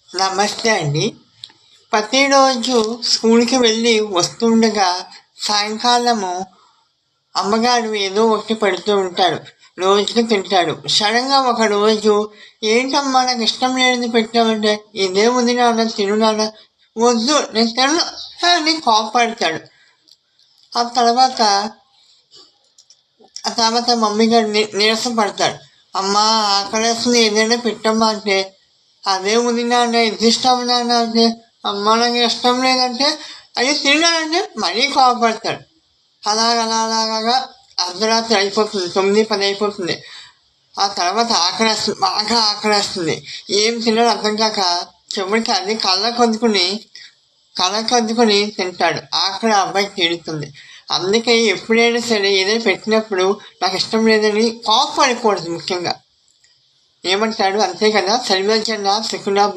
నమస్తే అండి. ప్రతిరోజు స్కూల్కి వెళ్ళి వస్తుండగా సాయంకాలము అమ్మగారు ఏదో ఒకటి పెడుతూ ఉంటారు. రోజుకి తింటాడు. సడన్గా ఒక రోజు, ఏంటమ్మా నాకు ఇష్టం లేనిది పెట్టామంటే, ఇదే ఉంది నాన్న తిను నాన్న, వద్దు నేను తినను అని కోపడతాడు. ఆ తర్వాత మమ్మీ గారు నీరసం పడతాడు. అమ్మా ఆకలేస్తుంది ఏదైనా పెట్టమ్మా అంటే, అదే ఉంది నాన్న ఇది ఇష్టం నాన్న అంటే, అమ్మ నాకు ఇష్టం లేదంటే, అది తినాలంటే మరీ కోపడతాడు. అలాగా అర్ధరాత్రి అయిపోతుంది, 9-10 అయిపోతుంది. ఆ తర్వాత ఆకలేస్తుంది, బాగా ఆకలేస్తుంది. ఏం తినాలో అర్థం కాక చివరికి అది కళ్ళకద్దుకొని తింటాడు. ఆకలి అబ్బాయికి తీరుతుంది. అందుకే ఎప్పుడైనా సరే ఏదైనా పెట్టినప్పుడు నాకు ఇష్టం లేదని కోపడకూడదు. ముఖ్యంగా ఏమంటాడు, అంతే కదా, సర్వేజన సుఖినో